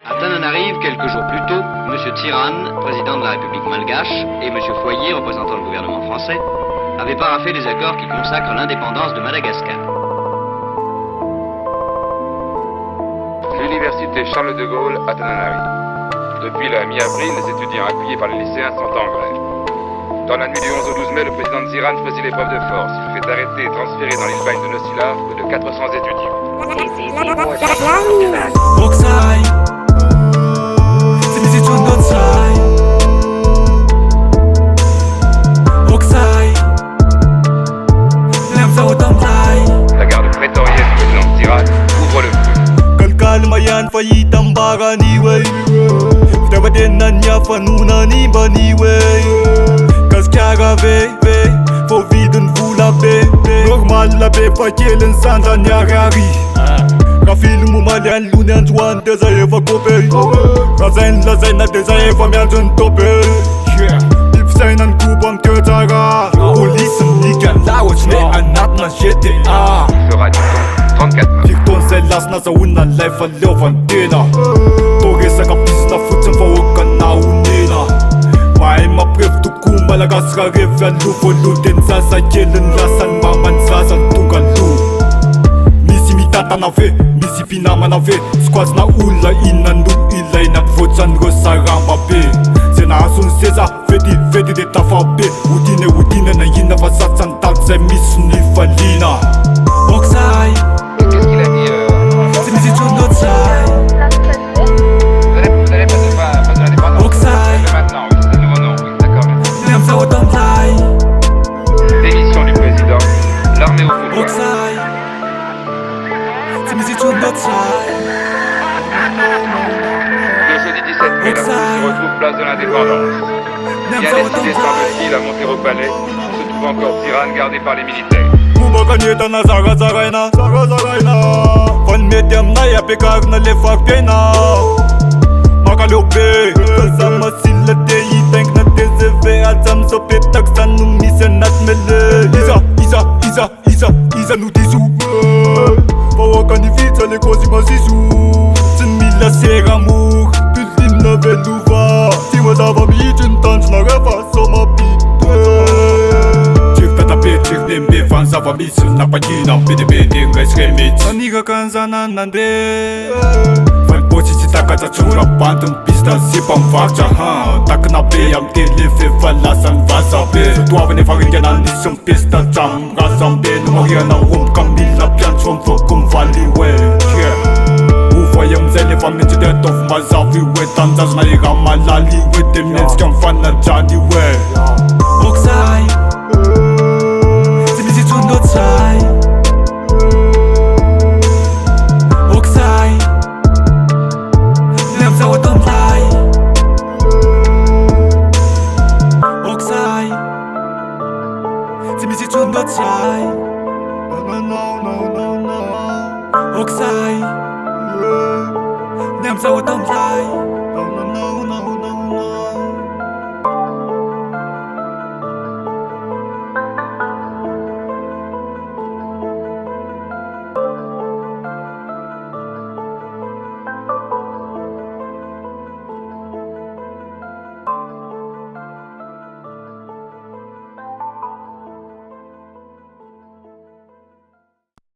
À Tananarive, quelques jours plus tôt, M. Tirane, président de la République malgache, et M. Foyer, représentant le gouvernement français, avaient paraphé les accords qui consacrent l'indépendance de Madagascar. L'université Charles de Gaulle à Tananarive. Depuis la mi-avril, les étudiants appuyés par les lycéens sont en grève. Dans la nuit du 11 au 12 mai, le président Tirane choisit l'épreuve de force. Il fait arrêter et transférer dans l'île Bagne de Nosila plus de 400 étudiants. Oksai, c'est mes études d'Oksai. Oksai, l'aime ça autant de La garde prétorienne du président Tirane ouvre le feu. Kalkalmayan faillit ambaraniwe. Vdabadenan ya fanunani baniwe. Kaskagave, faut vide vous la paix. Normal la paix, pas qu'il en s'entend yagari. Rafil mumalian lunan juan deza eva kope. Razen la zena deza eva mianjun tope. If sainan kubam ketara. Police nikan lawach ne anat na GTA. Il fera du temps 34 mains. Fikton sellas na sa unan life a lovan dina. Toge sa kapis na futsen fa wakan na unina. May maprev tuku malagas ka revan lufolutin sa sa kelen lasan mamansasan tungalu. Misi mitata na ve, misi pinama na ve. Squaz na ula inandu ilay na futsan rosarama be. Senasun seza, vedi de tafabe. Udine na yina vasatsan takse misni falina. Oksai, Qu'est-ce qu'il a dit c'est mes études d'Oksai. Vous allez pas de l'indépendance. Oksai, Mais maintenant, oui, c'est le nouveau nom, oui, d'accord, merci. l'aime ça autant de Démission du président, l'armée au pouvoir. Oksai, c'est mes études d'Oksai. Le jeudi 17 mai, la foule se retrouve place de l'indépendance. L'aime Bien ça autant décidé, semble-t-il, à monter au palais, se trouve encore Tirane gardé par les militaires. Mubaganyeta na zaraina. Van medium na yapekar na lefak pena. Makalope, kasama sila teyi tank na TZV. Atsam so petak sa numisen at mele. Isa nu tisu. Pawakan ni vita le kosi masisu. Tsimila seramur, pulim na veluva. Tima dava mi tintans na refa soma pite. Check lembe fanza va misu na pagina PDB dingas remit. Aniga kanzana nande. Van posisi takaza chura bandum pista sipam vakja ha. Tak na be am telefe valasan vasabe. Sutuava ne farinjana nisum pista jam razambe. Numaria na kamila pian chom fokum valiwe. Uvayam zele va minti de tof mazavi we. Tanzas na iga malali we. Demens kan fana jani we. Oksai, Oksai, Oksai, l'aime ça autant de Oksai, c'est mes études d'Oksai. Non. Oksai, l'aime ça autant de